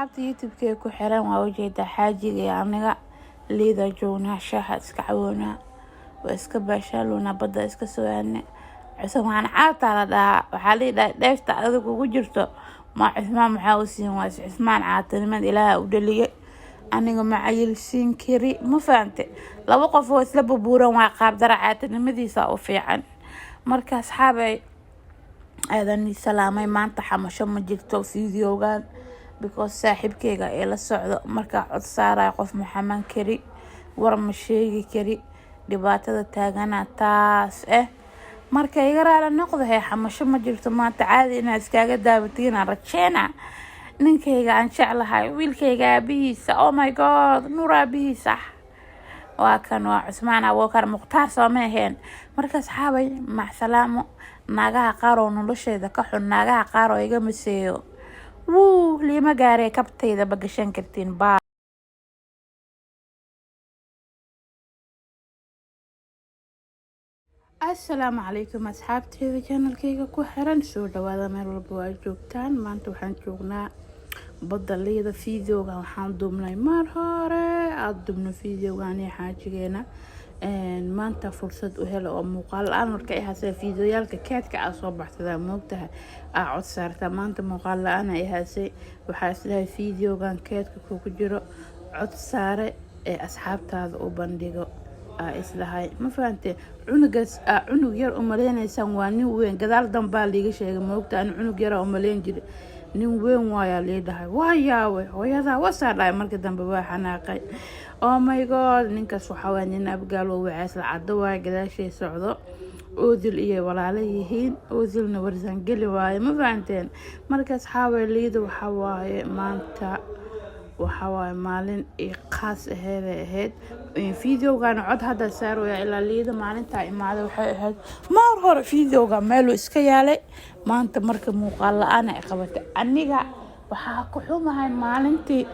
asxaabta youtube-kee ku xiran waa ujeeda xaajiga iyo aniga liida joognaa shaaxa iska cawoonaa waa iska baashaaluna badda iska sugaane cusmaan caabtaa la dhahaa waxaa liidhahay dheefta adag ugu jirto ma cusmaan maxaa u siin waas cusmaan caatanimad ilaaha u dhaliyay aniga macayil siin kari ma fahamte laba qof oo isla bubuuran waa qaabdara caatanimadiisa u fiican marka asxaabay aadan salaamay maanta xamasho ma jirto fiidiyoogan because saaxiibkeyga ee la socdo markaa cod saaraya qof maxaman kari war ma sheegi kari dhibaatada taagana taas marka iga raala noqdo xamasho ma jirto maanta caadi inaad iskaaga daawatiin rajeena ninkeyga aan jeclahay wiilkeyga aabihiisa oh my god nuur aabihiisa waa kan waa cusmaan awookar mukhtaar sooma ahayn marka asxaabay salaamo naagaha qaar oo nolosheeda ka xun naagaha qaar oo iga maseeyo liima gaaree kabtayda bagashan kartiin baa assalaamu calaykum asxaabteeda channelkayga ku xiran soo dhawaada meel walba waa joogtaan maanta waxaan joognaa badda liida fiidiyooga waxaan duubnay mar hore aada dubno fiidiyoogan iyo xaajigeena maanta fursad u helo oo muuqaal la-aan marka ay haasee fiidiyoyaalka keedka aa soo baxsadaa moogtahay aa cod saartaa maanta muuqaal la-aan ay haasay waxaa islehay fiidiyoogan keedka kugu jiro cod saare ee asxaabtaada u bandhigo islahay ma fahamtee cunugaas cunug yar u maleynaysaan waa nin weyn gadaal dambaa liiga sheegay moogta ani cunug yaraa u maleyn jira nin weyn waayaa lii dhahay waa yaawe hooyadaa wasaa dhahay marka dambe waa xanaaqay oh my god ninkaas waxaa waaya nin abgaal oo wacays la caddo waaya gadaashay socdo oodil iyo walaalo yihiin oodilna warsangeli waaye ma fahamteen marka asxaabay liida waxaa waaye maanta waxaa waaye maalin qaas ahayd fiidiyoogan cod hadda saaraya ilaa liida maalintaa imaaday waxay ahayd maar hore fiidiyooga meeluu iska yaalay maanta marka muuqaal la-aan ay qabatay aniga waxaa ku xumahay maalintii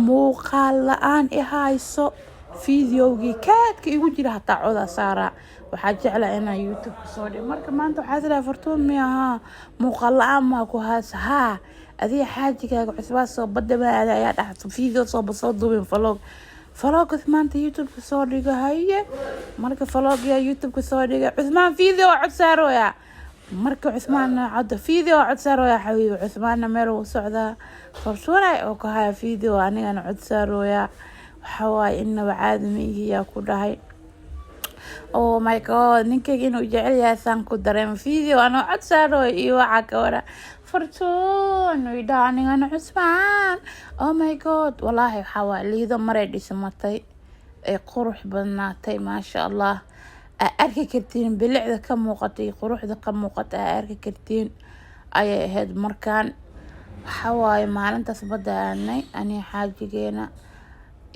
muuqaal la-aan i hayso fiidiyoogii kaadka igu jira hataa codaa saaraa waxaa jeclaa inaan youtube kasoo dhigo marka maanta waxaa tiraa fartuun miyahaa muuqaal la-aan maa ku haasa haa adiga xaajigaaga cusbaa soo badda maada ayaa dhaxto fiideo sooba soo duubin faloogas maanta youtube-ka soo dhigo haye marka faloogiyaa youtube-ka soo dhigay cusmaan fiideo cod saarooya marka cusmaanna codda fiideo cod saarooya xabiibi cusmaanna meel uu socdaa fartuunay oo ka haya fiideo anigana cod saarooya waxaa waaye inaba caadi maihiyaa ku dhahay oh my god ninkayga inuu jecel yahay saan ku dareema fiideo anoo cod saarooya iyo waxaa ka wara fartuun idhaa anigana cusmaan oh my god walaahi waxaa waa liido maray dhismatay ee qurux badnaatay maasha allah aa arki kartiin bilicda ka muuqata iyo quruxda ka muuqata aa arki kartiin ayay ahayd markaan waxaa waaye maalintaas badda aanay aniga xaajigeena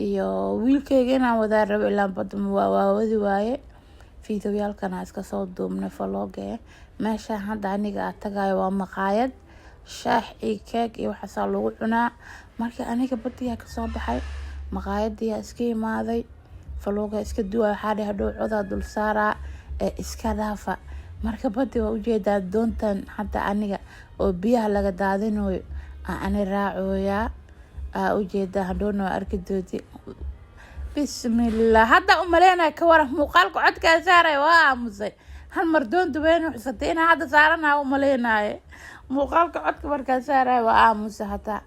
iyo wiilkayga inaan wadaa rabo ilaa badda waawadi waaye fiidiyoyaalkana iska soo duubnay falooge meeshaan hadda aniga aa tagayo waa maqaayad shaax iyo keeg iyo waxaasaa lagu cunaa marka aniga badiyaa kasoo baxay maqaayadiyaa iska imaaday falooga iska duwaa waxaa dhe hadhow codaa dul saaraa ee iska dhaafa marka badi waa ujeedaa doontan hadda aniga oo biyaha laga daadinayo ani raacooyaa aa ujeedaa hadhowna waa arki doodi bismillah hadda umaleynaya ka waran muuqaalka codkaa saaray waa aamusay hal mar doon dubeyn xusatay inaa hadda saaranaha umaleynaye muuqaalka codka markaa saaraya waa aamusa hataa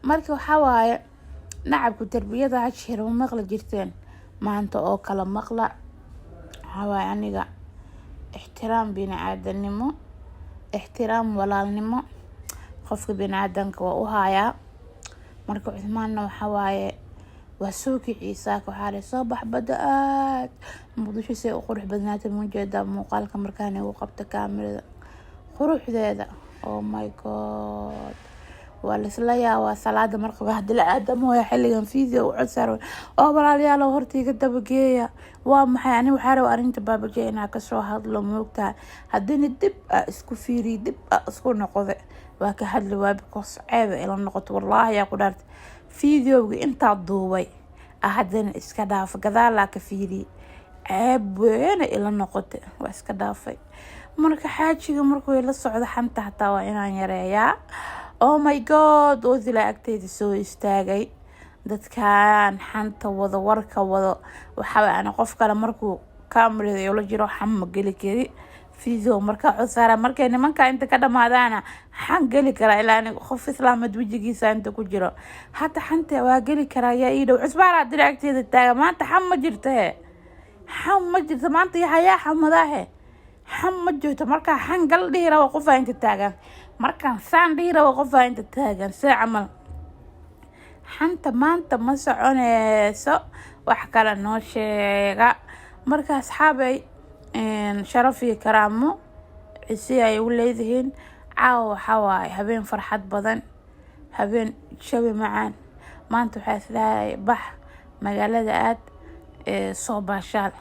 marka waxaa waaye nacabku tarbiyada hajir ma maqla jirteen maanta oo kala maqla waxaa waaye aniga ixtiraam bini-aadanimo ixtiraam walaalnimo qofka bini-aadanka waa u hayaa marka cusmaanna waxaa waaye waa soo kiciisaaka waxaa le soo bax badda aad muqdisho see u qurux badnaatay muujeedaa muuqaalka markaan igu qabta kaamirada quruxdeeda oh my god waa laisla yaawaa salaada marqaba hadii la aadamooya xilligan fiideo u cod saaro oo walaalyaalo hortiiga dabageeya waa maxay ani waxaa raba arrinta baabaje inaa kasoo hadlo moogtahay haddina dib isku fiiriy dib isku noqode waa ka hadli waa bikoos ceeba ila noqoto wallaahi yaa ku dhaartay fiideoga intaa duubay haddana iska dhaafa gadaalaa ka fiiriyey ceeb weena ila noqotay waa iska dhaafay marka xaajiga markuu ila socdo xanta hataa waa inaan yareeyaa oh my god oodila agteeda soo istaagay dadkan xanta wada warka wada waxa aan qof kale markuu kaamrada iyo jiro xamma gali kari fiido marka cusara markay nimanka inta ka dhamaadana xan gali kara ilaa qof islaamad wajigiisa inta ku jiro hata xanta waa gali kara yaa ii dhow cusbaara diragteeda taaga maanta xam ma jirto maanta yaa xamadahe xam ma jirto marka xan gal dhiira waa qof inta taagan markaan saan dhiira waa qof inta taagan si camal xanta maanta ma soconayso wax kale noo sheega marka asxaabay sharaf iyo karaamo cisi ay u leeyihiin caawa waxa waaye habeen farxad badan habeen shawi macaan maanta waxaa islaahay bax magaalada aad soo baashaal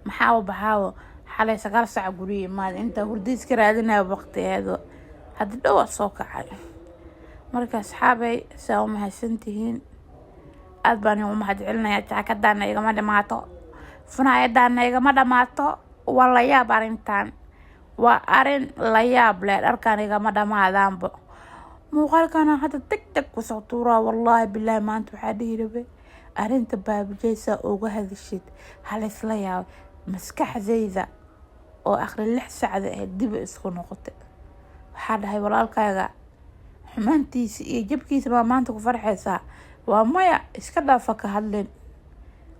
maxaa u baxaawo xalay 9 saac guriga imaad inta hurdiiska raadinaa waqtigeedo hadda dhow soo kacay marka asxaabay saa u mahadsantihiin aad baan u mahadcelinayaa jaakadana igama dhamaato funaayadana igama dhamaato waa la yaab arintan waa arin la yaab leh dharkan igama dhamaadaanba muuqaalkana hadda degdeg ku soo tuuraa wallahi billahi maanta waxaa dhihi rabay arinta baabijaysa uga hadashid hal isla yaab maskaxdayda oo akhri 6 saacadood dib isku noqotay waxaa dhahay walaalkayga xumaantiisa iyo jabkiisa ma maanta ku farxaysaa waa maya iska dhaafa ka hadleen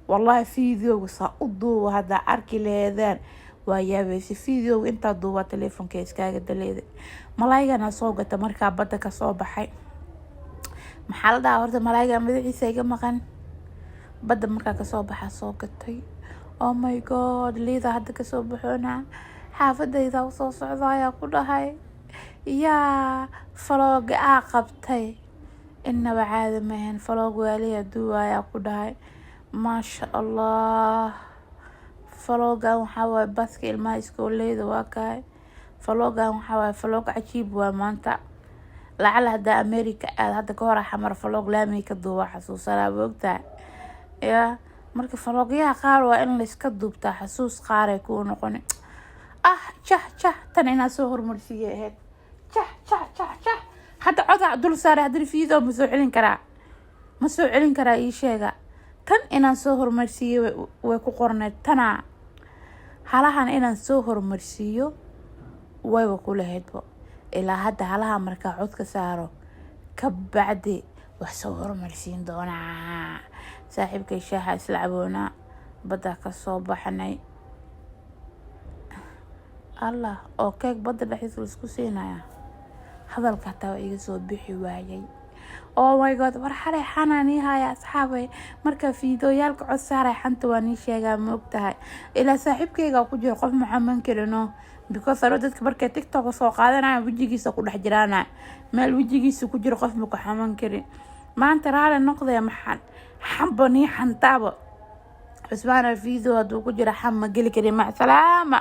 wallahi fiidiyowga saa u duuba hadda arki leedaan waa yaabaysi fiidiyowga inta duuba telefoonka iskaaga daleeday malaygana soo gata markaa badda ka soo baxay maxaa la dhahaa horta malayga madaxiisa iga maqan badda markaa ka soo baxa soo gatay oh my god liida hadda ka soo baxoona xaafadayda u soo socdaaya ku dhahay yaa falooga qabtay inaba caadi maahan faloog waaliya duwaaya ku dhahay maasha allah faloogan waxaa waaye baska ilmaha iskooleyda waa kahay faloogan waxaa waaye faloog cajiib waa maanta lacala hadda america aad hadda ka hor xamar faloog laami ka duuba xasuusanaa boogtaa yaa marka faloogyaha qaar waa in la iska duubtaa xasuus qaar ay ku noqon tan inaa soo hormarsiiyay ahayd hadda codka dul saaray hadii fiido ma soo celin karaa ii sheega tan inaan soo hormarsiiyo way ku qorneed tana halahan inaan soo hormarsiiyo way ku lahaydba ilaa hadda halaha markaa codka saaro ka bacdi wax soo hormarsiin doonaa saaxiibkay shaaha isla caboona badda ka soo baxnay allah oo keeg badda dhexdiisa isku siinaya hadalka taa iga soo bixi waayay oh my god war xalay xanaani haya asxaabay marka fiidooyaalka cod saaray xanta waan ii sheegaa ma ogtahay ilaa saaxiibkayga ku jiro qof maxamed karino because dadka markay TikTok soo qaadanayaan wajigiisa ku dhex jiraana meel wajigiisa ku jiro qof ma ku xaman karin maanta raale noqday maxan xambani xantaabo cusbaan fiidoo haduu ku jiro xam ma gali karin ma salaama